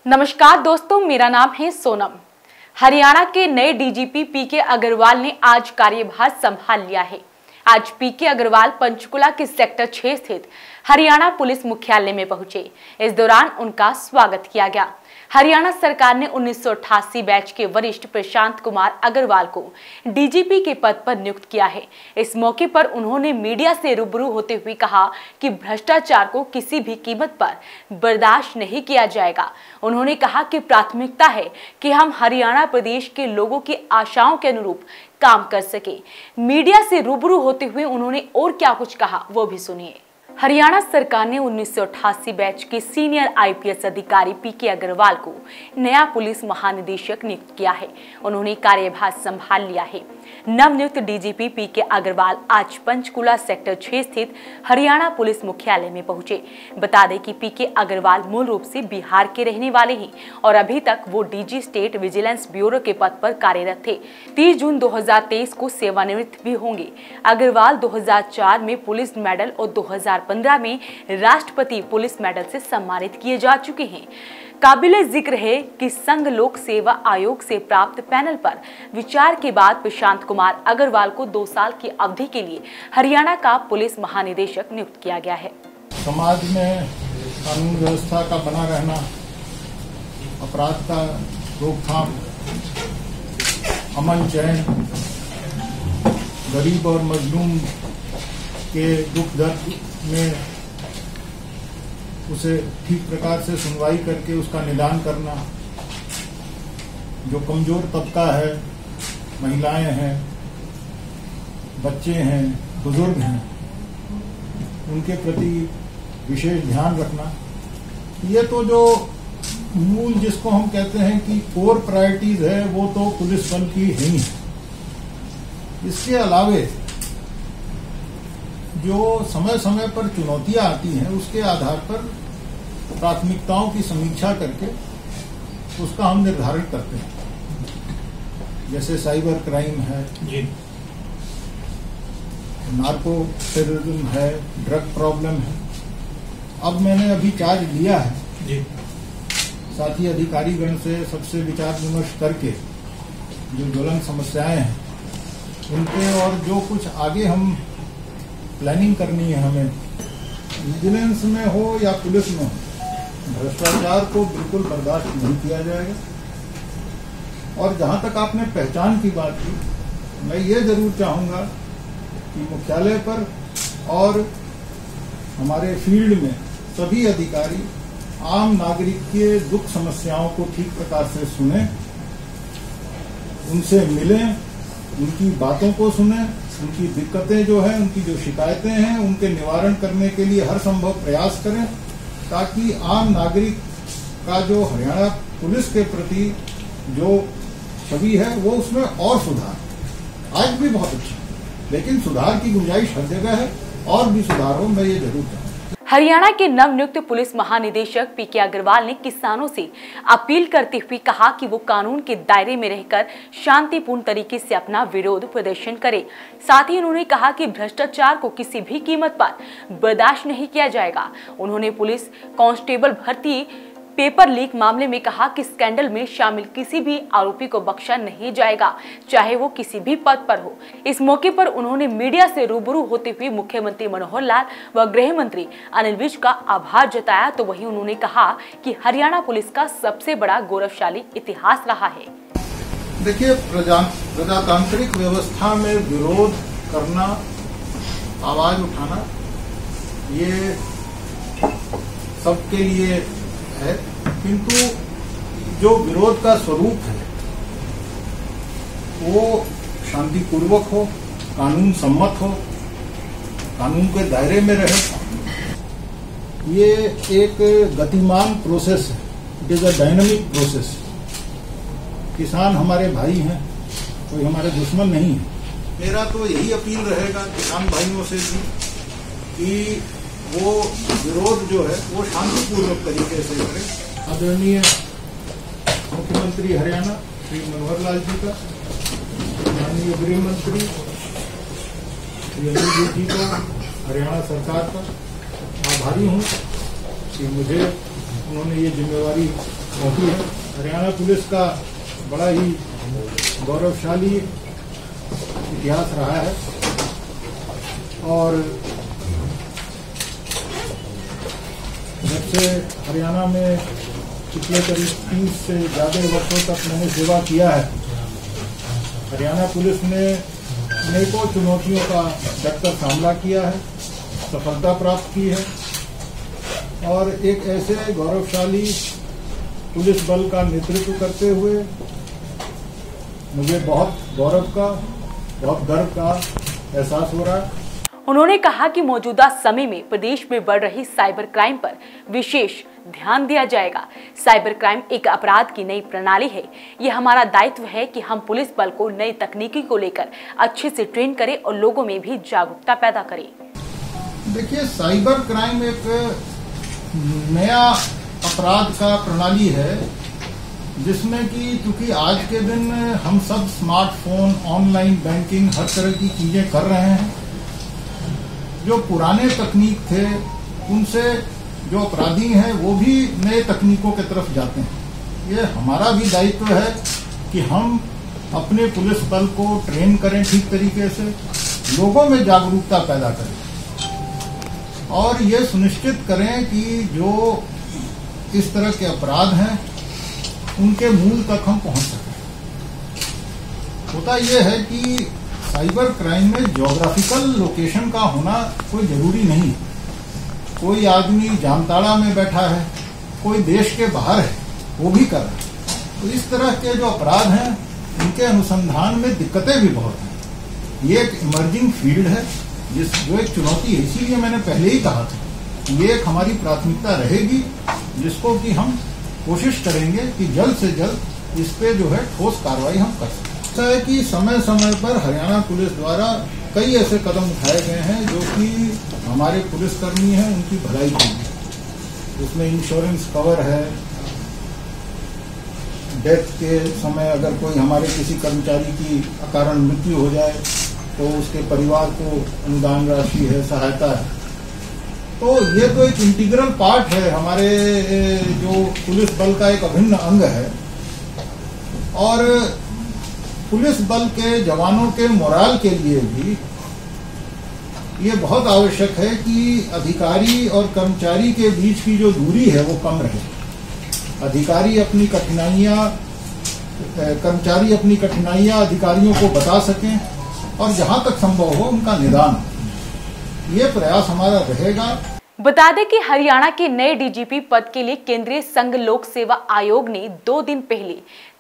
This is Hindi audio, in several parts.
नमस्कार दोस्तों, मेरा नाम है सोनम। हरियाणा के नए डीजीपी पीके अग्रवाल ने आज कार्यभार संभाल लिया है। आज पीके अग्रवाल पंचकुला के सेक्टर 6 स्थित हरियाणा पुलिस मुख्यालय में पहुंचे। इस दौरान उनका स्वागत किया गया। हरियाणा सरकार ने 1988 बैच के वरिष्ठ प्रशांत कुमार अग्रवाल को डीजीपी के पद पर नियुक्त किया है। इस मौके पर उन्होंने मीडिया से रूबरू होते हुए कहा कि भ्रष्टाचार को किसी भी कीमत पर बर्दाश्त नहीं किया जाएगा। उन्होंने कहा कि प्राथमिकता है कि हम हरियाणा प्रदेश के लोगों की आशाओं के अनुरूप काम कर सके। मीडिया से रूबरू होते हुए उन्होंने और क्या कुछ कहा वो भी सुनिए। हरियाणा सरकार ने 1988 बैच के सीनियर आईपीएस अधिकारी पीके अग्रवाल को नया पुलिस महानिदेशक नियुक्त किया है। उन्होंने कार्यभार संभाल लिया है। नवनियुक्त डीजीपी पीके अग्रवाल आज पंचकुला सेक्टर 6 स्थित हरियाणा पुलिस मुख्यालय में पहुंचे। बता दें कि पीके अग्रवाल मूल रूप से बिहार के रहने वाले हैं और अभी तक वो डीजी स्टेट विजिलेंस ब्यूरो के पद पर कार्यरत थे। 30 जून 2023 को सेवानिवृत्त भी होंगे। अग्रवाल 2004 में पुलिस मेडल और 2015 में राष्ट्रपति पुलिस मेडल से सम्मानित किए जा चुके हैं। काबिले जिक्र है कि संघ लोक सेवा आयोग से प्राप्त पैनल पर विचार के बाद प्रशांत कुमार अग्रवाल को 2 साल की अवधि के लिए हरियाणा का पुलिस महानिदेशक नियुक्त किया गया है। समाज में कानून व्यवस्था का बना रहना, अपराध का रोकथाम, अमन चैन, गरीब और मजलूम के दुख दर्द में उसे ठीक प्रकार से सुनवाई करके उसका निदान करना, जो कमजोर तबका है, महिलाएं हैं, बच्चे हैं, बुजुर्ग हैं, उनके प्रति विशेष ध्यान रखना, ये तो जो मूल जिसको हम कहते हैं कि कोर प्रायोरिटीज है वो तो पुलिस बल की है ही। इसके अलावे जो समय समय पर चुनौतियां आती हैं उसके आधार पर प्राथमिकताओं की समीक्षा करके उसका हम निर्धारण करते हैं। जैसे साइबर क्राइम है जी, नार्को टेररिज्म है, ड्रग प्रॉब्लम है। अब मैंने अभी चार्ज लिया है जी, साथ ही अधिकारीगण से सबसे विचार विमर्श करके जो ज्वलंत समस्याएं हैं उनके और जो कुछ आगे हम प्लानिंग करनी है हमें, विजिलेंस में हो या पुलिस में हो, भ्रष्टाचार को बिल्कुल बर्दाश्त नहीं किया जाएगा। और जहां तक आपने पहचान की बात की, मैं ये जरूर चाहूंगा कि मुख्यालय पर और हमारे फील्ड में सभी अधिकारी आम नागरिक के दुख समस्याओं को ठीक प्रकार से सुने, उनसे मिलें, उनकी बातों को सुने, उनकी दिक्कतें जो है, उनकी जो शिकायतें हैं, उनके निवारण करने के लिए हर संभव प्रयास करें, ताकि आम नागरिक का जो हरियाणा पुलिस के प्रति जो छवि है वो उसमें और सुधार। आज भी बहुत अच्छा, लेकिन सुधार की गुंजाइश हर जगह है, और भी सुधार हो, मैं ये जरूर चाहूंगा। हरियाणा के नवनियुक्त पुलिस महानिदेशक पीके अग्रवाल ने किसानों से अपील करते हुए कहा कि वो कानून के दायरे में रहकर शांतिपूर्ण तरीके से अपना विरोध प्रदर्शन करें। साथ ही उन्होंने कहा कि भ्रष्टाचार को किसी भी कीमत पर बर्दाश्त नहीं किया जाएगा। उन्होंने पुलिस कांस्टेबल भर्ती पेपर लीक मामले में कहा कि स्कैंडल में शामिल किसी भी आरोपी को बख्शा नहीं जाएगा, चाहे वो किसी भी पद पर हो। इस मौके पर उन्होंने मीडिया से रूबरू होते हुए मुख्यमंत्री मनोहर लाल व गृह मंत्री अनिल विज का आभार जताया। तो वहीं उन्होंने कहा कि हरियाणा पुलिस का सबसे बड़ा गौरवशाली इतिहास रहा है। देखिए, प्रजातांत्रिक व्यवस्था में विरोध करना, आवाज उठाना, ये सबके लिए है, किंतु जो विरोध का स्वरूप है वो शांतिपूर्वक हो, कानून सम्मत हो, कानून के दायरे में रहे। ये एक गतिमान प्रोसेस है, it is a dynamic process. किसान हमारे भाई हैं, कोई हमारे दुश्मन नहीं है। मेरा तो यही अपील रहेगा किसान भाइयों से भी कि वो विरोध जो है वो शांतिपूर्वक तरीके से करें। आदरणीय मुख्यमंत्री हरियाणा श्री मनोहर लाल जी का, माननीय गृह मंत्री श्री अनिल जी का, हरियाणा सरकार का आभारी हूँ कि मुझे उन्होंने ये जिम्मेवारी सौंपी है। हरियाणा पुलिस का बड़ा ही गौरवशाली इतिहास रहा है और जब से हरियाणा में पिछले करीब 30 से ज्यादा वर्षों तक मैंने सेवा किया है, हरियाणा पुलिस ने अनेकों चुनौतियों का डटकर सामना किया है, सफलता प्राप्त की है और एक ऐसे गौरवशाली पुलिस बल का नेतृत्व करते हुए मुझे बहुत गौरव का, बहुत गर्व का एहसास हो रहा है। उन्होंने कहा कि मौजूदा समय में प्रदेश में बढ़ रही साइबर क्राइम पर विशेष ध्यान दिया जाएगा। साइबर क्राइम एक अपराध की नई प्रणाली है। यह हमारा दायित्व है कि हम पुलिस बल को नई तकनीकी को लेकर अच्छे से ट्रेन करें और लोगों में भी जागरूकता पैदा करें। देखिए, साइबर क्राइम एक नया अपराध का प्रणाली है जिसमें कि क्योंकि आज के दिन हम सब स्मार्टफोन, ऑनलाइन बैंकिंग, हर तरह की चीजें कर रहे हैं। जो पुराने तकनीक थे उनसे जो अपराधी हैं वो भी नए तकनीकों की तरफ जाते हैं। ये हमारा भी दायित्व है कि हम अपने पुलिस बल को ट्रेन करें ठीक तरीके से, लोगों में जागरूकता पैदा करें और ये सुनिश्चित करें कि जो इस तरह के अपराध हैं उनके मूल तक हम पहुंच सकें। होता यह है कि साइबर क्राइम में ज्योग्राफिकल लोकेशन का होना कोई जरूरी नहीं। कोई आदमी जामताड़ा में बैठा है, कोई देश के बाहर है, वो भी कर रहा है। तो इस तरह के जो अपराध हैं उनके अनुसंधान में दिक्कतें भी बहुत हैं। ये एक इमर्जिंग फील्ड है जो एक चुनौती है। इसीलिए मैंने पहले ही कहा था ये एक हमारी प्राथमिकता रहेगी जिसको कि हम कोशिश करेंगे कि जल्द से जल्द इस पे जो है ठोस कार्रवाई हम कर सकें। ऐसा है कि समय समय पर हरियाणा पुलिस द्वारा कई ऐसे कदम उठाए गए हैं जो कि हमारे पुलिसकर्मी हैं उनकी भलाई के लिए। उसमें इंश्योरेंस कवर है, डेथ के समय अगर कोई हमारे किसी कर्मचारी की अकारण मृत्यु हो जाए तो उसके परिवार को अनुदान राशि है, सहायता है। तो ये तो एक इंटीग्रल पार्ट है, हमारे जो पुलिस बल का एक अभिन्न अंग है और पुलिस बल के जवानों के मोराल के लिए भी ये बहुत आवश्यक है कि अधिकारी और कर्मचारी के बीच की जो दूरी है वो कम रहे। अधिकारी अपनी कठिनाइयां, कर्मचारी अपनी कठिनाइयां अधिकारियों को बता सकें और जहां तक संभव हो उनका निदान हो। ये प्रयास हमारा रहेगा। बता दें कि हरियाणा के नए डीजीपी पद के लिए केंद्रीय संघ लोक सेवा आयोग ने 2 दिन पहले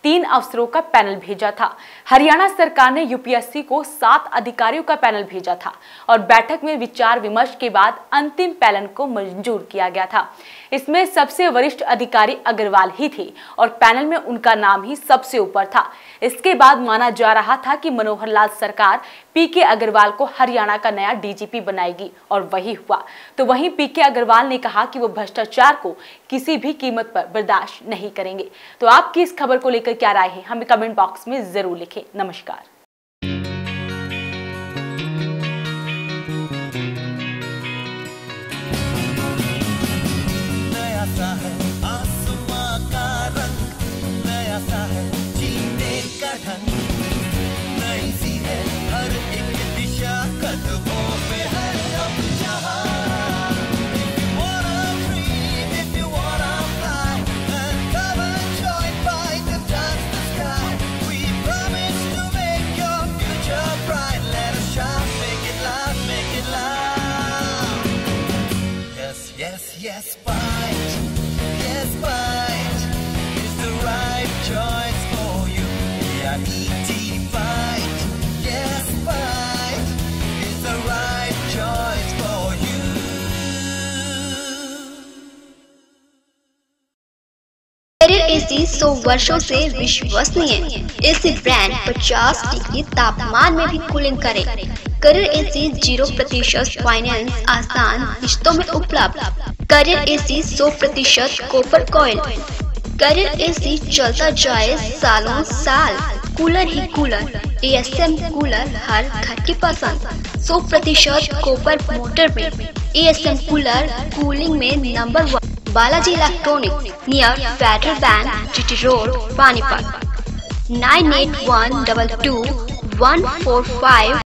3 अफसरों का पैनल भेजा था। हरियाणा सरकार ने यूपीएससी को 7 अधिकारियों का पैनल भेजा था और बैठक में विचार विमर्श के बाद अंतिम पैनल को मंजूर किया गया था। इसमें सबसे वरिष्ठ अधिकारी अग्रवाल ही थे और पैनल में उनका नाम ही सबसे ऊपर था। इसके बाद माना जा रहा था कि मनोहर लाल सरकार पीके अग्रवाल को हरियाणा का नया डीजीपी बनाएगी और वही हुआ। तो वहीं पीके अग्रवाल ने कहा कि वो भ्रष्टाचार को किसी भी कीमत पर बर्दाश्त नहीं करेंगे। तो आपकी इस खबर को लेकर क्या राय है हमें कमेंट बॉक्स में जरूर लिखें। नमस्कार। नया सा है आसमां का रंग, नया सा है जीने का ढंग, नई सी है हर एक दिशा, कदमों पे है अब जहां। Yes, fight is the right choice for you. Yeah, E.T. fight. Yes, fight is the right choice for you. Carrier AC 100 वर्षों से विश्वसनीय। एसी ब्रांड 50 डिग्री तापमान में भी कूलिंग करे। कैरियर एसी 0% फाइनेंस आसान किश्तों में उपलब्ध। Carrier AC 100% copper coil. Carrier AC चलता जाए सालों साल। कूलर ही कूलर, एएसएम कूलर हर घर की पसंद। 100% कॉपर मोटर में एएसएम कूलर कूलिंग में number 1। Balaji electronic near Federal Bank, GT road, Panipat. 98122145